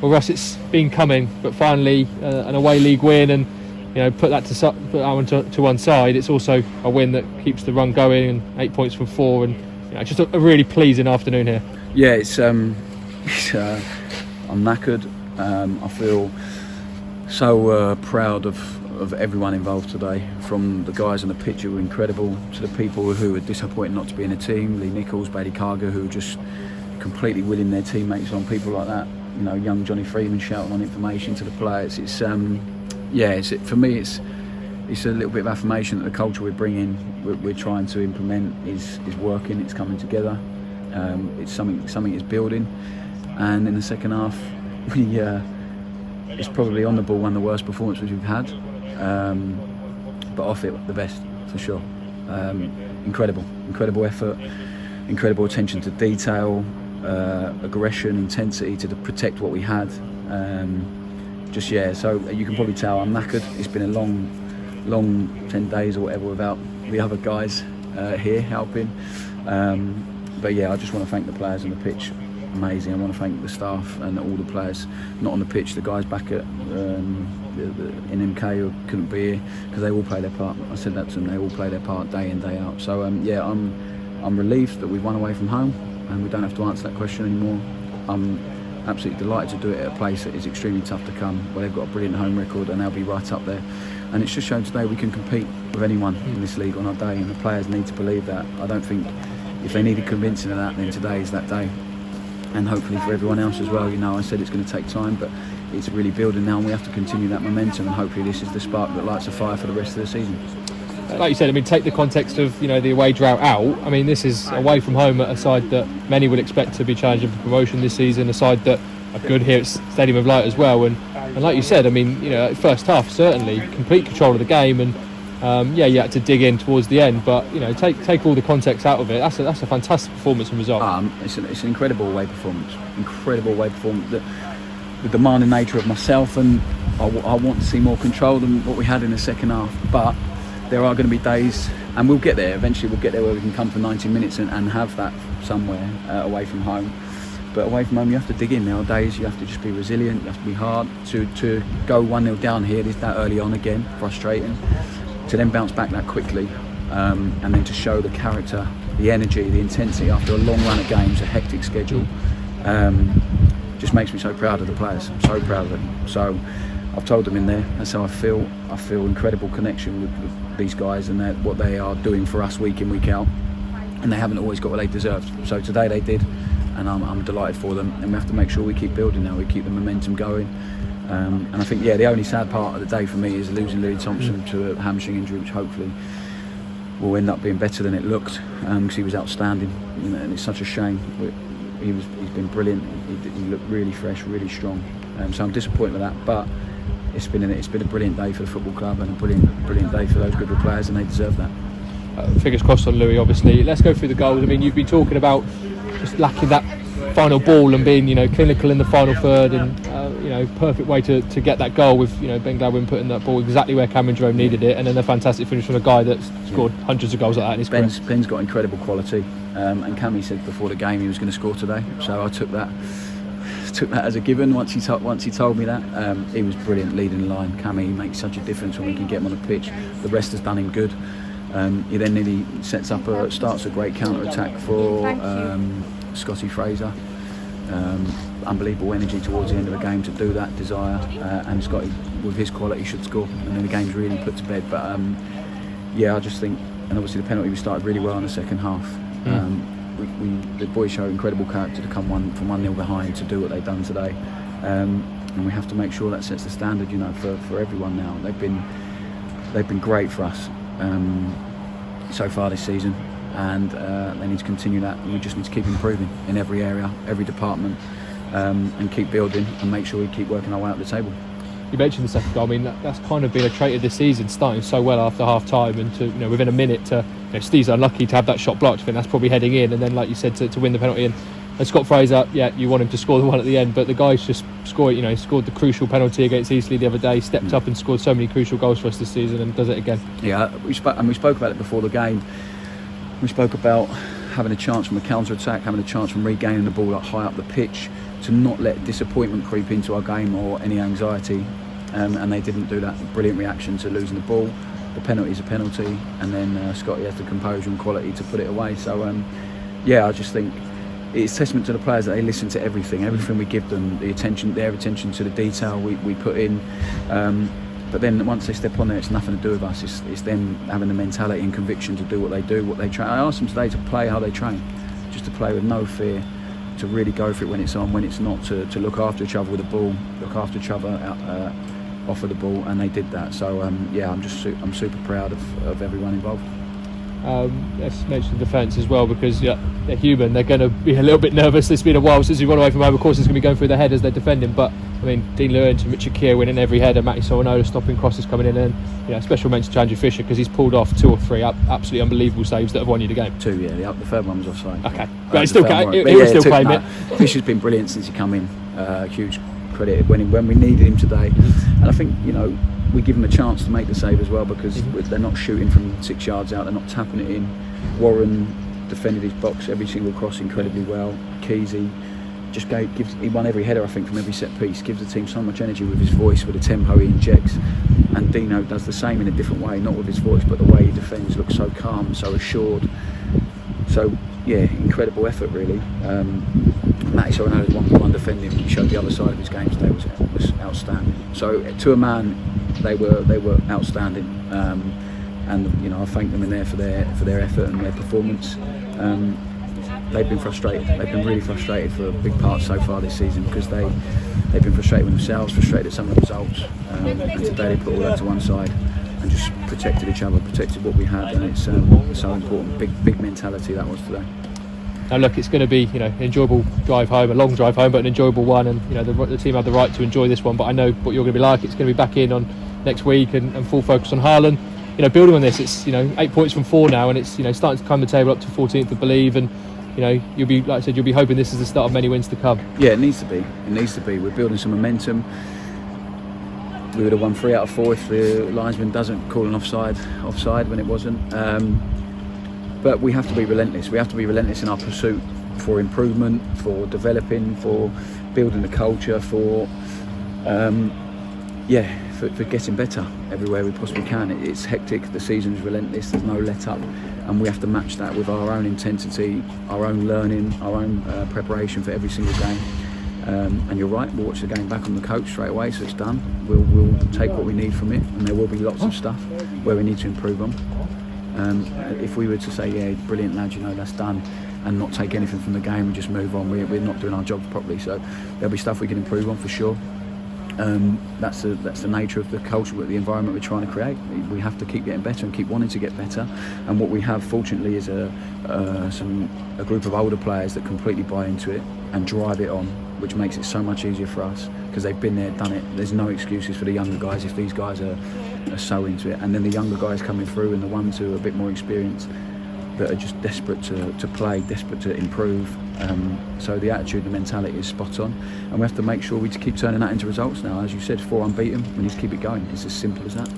well, Russ, it's been coming, but finally an away league win, and put that to one side. It's also a win that keeps the run going, and 8 points from 4, and just a really pleasing afternoon here. Yeah, it's I'm knackered. I feel so proud of everyone involved today, from the guys on the pitch who were incredible to the people who were disappointed not to be in the team. Lee Nichols, Bailey Carger, who were just completely willing their teammates on. People like that, young Johnny Freeman shouting on information to the players. It's for me, it's a little bit of affirmation that the culture we're bringing, we're trying to implement is working. It's coming together. It's something is building, and in the second half, it's probably on the ball one of the worst performances we've had, but off it the best for sure. Incredible effort, incredible attention to detail, aggression, intensity to protect what we had. So you can probably tell I'm knackered. It's been a long 10 days or whatever without the other guys here helping. But I just want to thank the players on the pitch. Amazing. I want to thank the staff and all the players not on the pitch, the guys back at in MK who couldn't be here, because they all play their part. I said that to them, they all play their part day in, day out. So I'm relieved that we've won away from home and we don't have to answer that question anymore. I'm absolutely delighted to do it at a place that is extremely tough to come, where they've got a brilliant home record and they'll be right up there. And it's just shown today we can compete with anyone in this league on our day, and the players need to believe that. I don't think if they needed convincing of that, then today is that day. And hopefully for everyone else as well. I said it's going to take time, but it's really building now, and we have to continue that momentum, and hopefully this is the spark that lights a fire for the rest of the season. Like you said, take the context of the away drought out. This is away from home at a side that many would expect to be challenging for promotion this season, a side that are good here at Stadium of Light as well. And like you said, first half certainly complete control of the game, and you had to dig in towards the end, but take all the context out of it. That's a fantastic performance and result. It's an incredible away performance. The demanding nature of myself, and I want to see more control than what we had in the second half. But there are going to be days, and we'll get there. Eventually, we'll get there where we can come for 90 minutes and have that somewhere away from home. But away from home, you have to dig in. There are days you have to just be resilient. You have to be hard to go 1-0 down here. That early on again, frustrating. To then bounce back that quickly, and then to show the character, the energy, the intensity after a long run of games, a hectic schedule, just makes me so proud of the players. I'm so proud of them. So I've told them in there, that's how I feel. I feel incredible connection with these guys and what they are doing for us week in, week out, and they haven't always got what they deserved. So today they did, and I'm delighted for them, and we have to make sure we keep building now, we keep the momentum going. And I think the only sad part of the day for me is losing Louis Thompson to a hamstring injury, which hopefully will end up being better than it looked, because he was outstanding, and it's such a shame. He's been brilliant. He looked really fresh, really strong. So I'm disappointed with that, but it's been a brilliant day for the football club, and a brilliant day for those group of players, and they deserve that. Fingers crossed on Louis, obviously. Let's go through the goals. You've been talking about just lacking that final ball and being clinical in the final third, and perfect way to get that goal with Ben Gladwin putting that ball exactly where Cameron Jerome needed it, and then a fantastic finish from a guy that's scored hundreds of goals like that in his career. Ben's got incredible quality, and Cammy said before the game he was going to score today, so I took that as a given once he told me that. He was brilliant leading the line. Cammy makes such a difference when we can get him on the pitch. The rest has done him good. He then nearly starts a great counter-attack for Scotty Fraser. Unbelievable energy towards the end of the game to do that, desire, and Scotty with his quality should score, and then the game's really put to bed. But I just think, and obviously the penalty, we started really well in the second half. The boys show incredible character to come from 1-0 behind to do what they've done today, and we have to make sure that sets the standard for everyone now. They've been great for us so far this season, and they need to continue that. We just need to keep improving in every area, every department, and keep building and make sure we keep working our way up the table. You mentioned the second goal. That's kind of been a trait of this season, starting so well after half time, and to within a minute to Steve's unlucky to have that shot blocked. I think that's probably heading in, and then like you said to win the penalty. And Scott Fraser, you want him to score the one at the end, but the guy's just scored. He scored the crucial penalty against Eastleigh the other day, stepped up and scored so many crucial goals for us this season, and does it again. Yeah, we spoke about it before the game. We spoke about having a chance from a counter attack, having a chance from regaining the ball high up the pitch, to not let disappointment creep into our game or any anxiety, and they didn't do that. Brilliant reaction to losing the ball. The penalty is a penalty, and then Scotty has the composure and quality to put it away. So I just think it's testament to the players that they listen to everything we give them, their attention to the detail we put in. But then once they step on there, it's nothing to do with us. It's them having the mentality and conviction to do what they do, what they train. I asked them today to play how they train, just to play with no fear, to really go for it when it's on, when it's not, to look after each other with the ball, look after each other off of the ball, and they did that. So I'm super proud of everyone involved. Let's mention the defence as well, because they're human. They're going to be a little bit nervous. It's been a while since we've gone away from home. Of course, it's going to be going through their head as they're defending. But I mean, Dean Lewis and Richard Keir winning every header. Matty Sowanola stopping crosses coming in, and special mention to Andrew Fisher, because he's pulled off 2 or 3 absolutely unbelievable saves that have won you the game. 2, the third one was offside. Okay, but he still claim it. Fisher's been brilliant since he come in. Huge credit when we needed him today, and I think we give them a chance to make the save as well, because they're not shooting from 6 yards out, they're not tapping it in. Warren defended his box every single cross incredibly well. Keezy just he won every header, I think, from every set piece, gives the team so much energy with his voice, with the tempo he injects. And Dino does the same in a different way, not with his voice, but the way he defends looks so calm, so assured. So incredible effort really. Matty Soranola's one defending. He showed the other side of his game today was outstanding. So to a man, they were outstanding, and I thank them in there for their effort and their performance. They've been frustrated. They've been really frustrated for a big part so far this season, because they've been frustrated with themselves, frustrated at some of the results. And today they put all that to one side and just protected each other, protected what we had, and it's so important. Big mentality that was today. Now look, it's going to be an enjoyable drive home, a long drive home, but an enjoyable one, and the team had the right to enjoy this one. But I know what you're going to be like. It's going to be back in on next week and full focus on Haaland. Building on this, it's 8 points from 4 now, and it's starting to climb the table up to 14th, I believe, and you'll be, like I said, you'll be hoping this is the start of many wins to come. Yeah, it needs to be. We're building some momentum. We would have won 3 out of 4 if the linesman doesn't call an offside when it wasn't. But we have to be relentless. We have to be relentless in our pursuit for improvement, for developing, for building the culture, for getting better everywhere we possibly can. It's hectic, the season's relentless, there's no let up, and we have to match that with our own intensity, our own learning, our own preparation for every single game. And you're right, we'll watch the game back on the coach straight away, so it's done. We'll take what we need from it, and there will be lots of stuff where we need to improve on. If we were to say, brilliant lads, that's done, and not take anything from the game and just move on, we're not doing our jobs properly. So there'll be stuff we can improve on for sure. That's the nature of the culture, the environment we're trying to create. We have to keep getting better and keep wanting to get better. And what we have, fortunately, is a group of older players that completely buy into it and drive it on, which makes it so much easier for us, because they've been there, done it. There's no excuses for the younger guys if these guys are so into it. And then the younger guys coming through, and the ones who are a bit more experienced, that are just desperate to play, desperate to improve. So the attitude, the mentality is spot on, and we have to make sure we keep turning that into results now. As you said, 4 unbeaten, we need to keep it going. It's as simple as that.